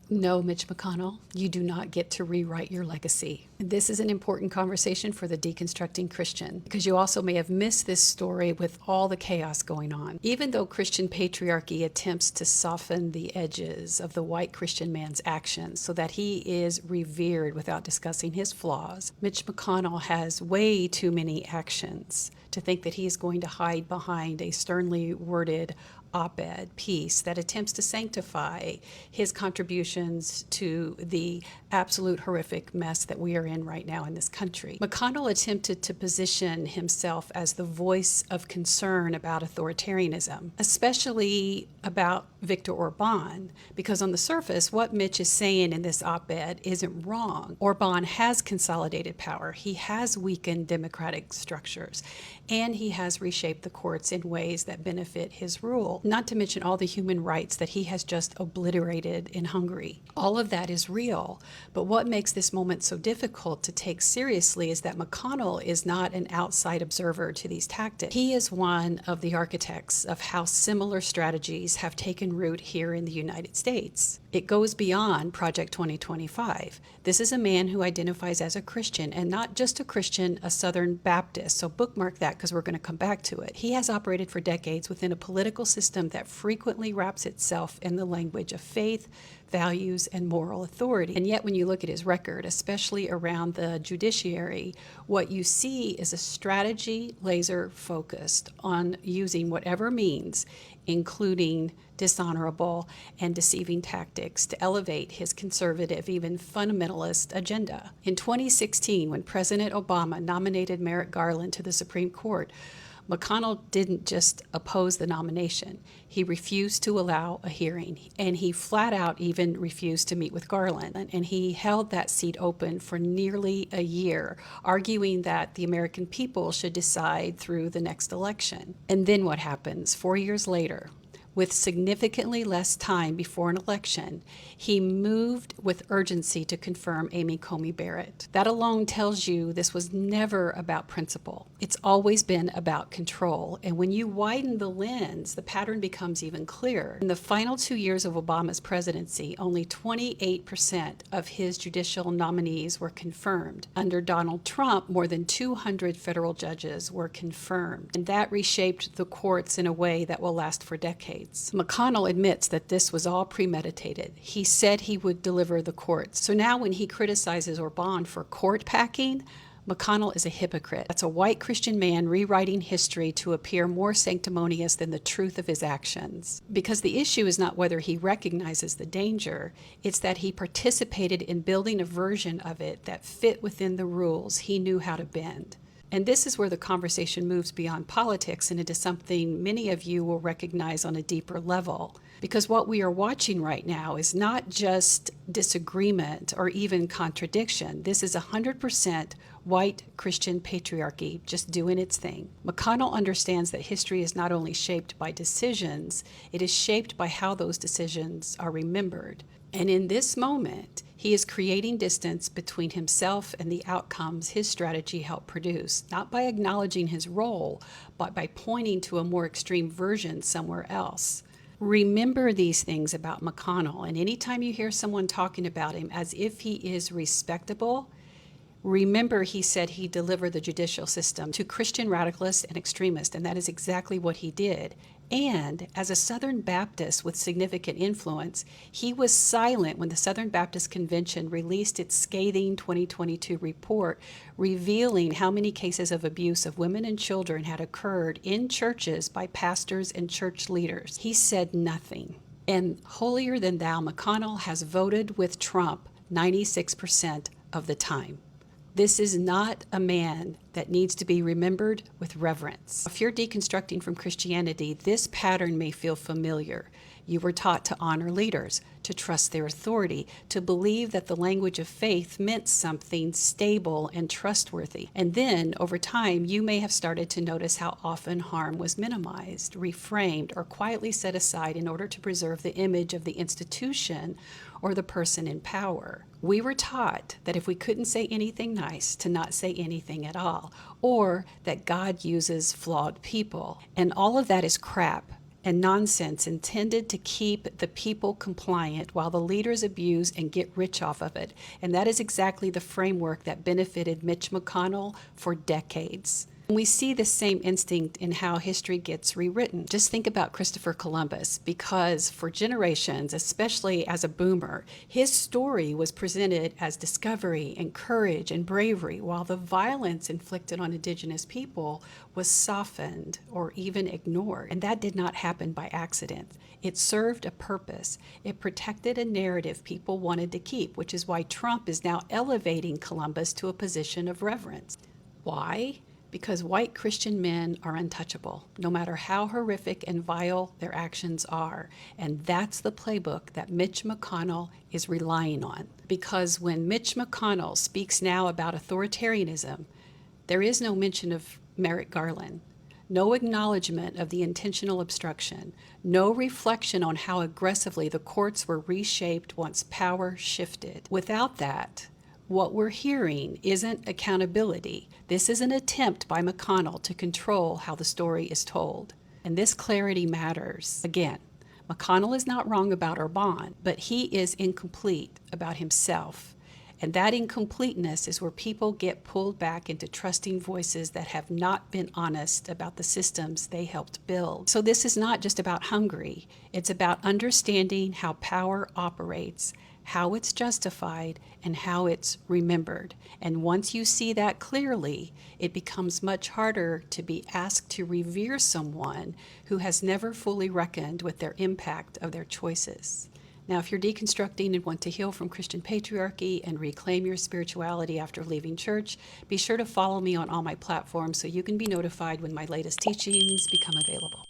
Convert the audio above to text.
No, Mitch McConnell, you do not get to rewrite your legacy. This is an important conversation for the deconstructing Christian, because you also may have missed this story with all the chaos going on. Even though Christian patriarchy attempts to soften the edges of the white Christian man's actions so that he is revered without discussing his flaws, Mitch McConnell has way too many actions to think that he is going to hide behind a sternly worded op-ed piece that attempts to sanctify his contributions to the absolute horrific mess that we are in right now in this country. McConnell attempted to position himself as the voice of concern about authoritarianism, especially about Viktor Orban, because on the surface, what Mitch is saying in this op-ed isn't wrong. Orban has consolidated power. He has weakened democratic structures, and he has reshaped the courts in ways that benefit his rule, not to mention all the human rights that he has just obliterated in Hungary. All of that is real, but what makes this moment so difficult to take seriously is that McConnell is not an outside observer to these tactics. He is one of the architects of how similar strategies have taken root here in the United States. It goes beyond Project 2025. This is a man who identifies as a Christian, and not just a Christian, a Southern Baptist. So bookmark that, because we're going to come back to it. He has operated for decades within a political system that frequently wraps itself in the language of faith, values, and moral authority. And yet when you look at his record, especially around the judiciary, what you see is a strategy laser focused on using whatever means, including dishonorable and deceiving tactics, to elevate his conservative, even fundamentalist agenda. In 2016, when President Obama nominated Merrick Garland to the Supreme Court, McConnell didn't just oppose the nomination. He refused to allow a hearing, and he flat out even refused to meet with Garland. And he held that seat open for nearly a year, arguing that the American people should decide through the next election. And then what happens? 4 years later, with significantly less time before an election, he moved with urgency to confirm Amy Coney Barrett. That alone tells you this was never about principle. It's always been about control. And when you widen the lens, the pattern becomes even clearer. In the final 2 years of Obama's presidency, only 28% of his judicial nominees were confirmed. Under Donald Trump, more than 200 federal judges were confirmed. And that reshaped the courts in a way that will last for decades. McConnell admits that this was all premeditated. He said he would deliver the courts. So now when he criticizes Orban for court packing, McConnell is a hypocrite. That's a white Christian man rewriting history to appear more sanctimonious than the truth of his actions. Because the issue is not whether he recognizes the danger, it's that he participated in building a version of it that fit within the rules he knew how to bend. And this is where the conversation moves beyond politics and into something many of you will recognize on a deeper level. Because what we are watching right now is not just disagreement or even contradiction. This is 100% white Christian patriarchy just doing its thing. McConnell understands that history is not only shaped by decisions, it is shaped by how those decisions are remembered. And in this moment, he is creating distance between himself and the outcomes his strategy helped produce, not by acknowledging his role, but by pointing to a more extreme version somewhere else. Remember these things about McConnell, and anytime you hear someone talking about him as if he is respectable, remember he said he delivered the judicial system to Christian radicalists and extremists, and that is exactly what he did. And as a Southern Baptist with significant influence, he was silent when the Southern Baptist Convention released its scathing 2022 report revealing how many cases of abuse of women and children had occurred in churches by pastors and church leaders. He said nothing. And holier than thou, McConnell has voted with Trump 96% of the time. This is not a man that needs to be remembered with reverence. If you're deconstructing from Christianity, this pattern may feel familiar. You were taught to honor leaders, to trust their authority, to believe that the language of faith meant something stable and trustworthy. And then, over time, you may have started to notice how often harm was minimized, reframed, or quietly set aside in order to preserve the image of the institution or the person in power. We were taught that if we couldn't say anything nice, to not say anything at all, or that God uses flawed people. And all of that is crap. and nonsense intended to keep the people compliant while the leaders abuse and get rich off of it. And that is exactly the framework that benefited Mitch McConnell for decades. We see the same instinct in how history gets rewritten. Just think about Christopher Columbus, because for generations, especially as a boomer, his story was presented as discovery and courage and bravery, while the violence inflicted on indigenous people was softened or even ignored. And that did not happen by accident. It served a purpose. It protected a narrative people wanted to keep, which is why Trump is now elevating Columbus to a position of reverence. Why? Because white Christian men are untouchable, no matter how horrific and vile their actions are. And that's the playbook that Mitch McConnell is relying on. Because when Mitch McConnell speaks now about authoritarianism, there is no mention of Merrick Garland, no acknowledgement of the intentional obstruction, no reflection on how aggressively the courts were reshaped once power shifted. Without that, what we're hearing isn't accountability. This is an attempt by McConnell to control how the story is told. And this clarity matters. Again, McConnell is not wrong about Orban, but he is incomplete about himself. And that incompleteness is where people get pulled back into trusting voices that have not been honest about the systems they helped build. So this is not just about Hungary. It's about understanding how power operates, how it's justified, and how it's remembered. And once you see that clearly, it becomes much harder to be asked to revere someone who has never fully reckoned with their impact of their choices. Now, if you're deconstructing and want to heal from Christian patriarchy and reclaim your spirituality after leaving church, be sure to follow me on all my platforms so you can be notified when my latest teachings become available.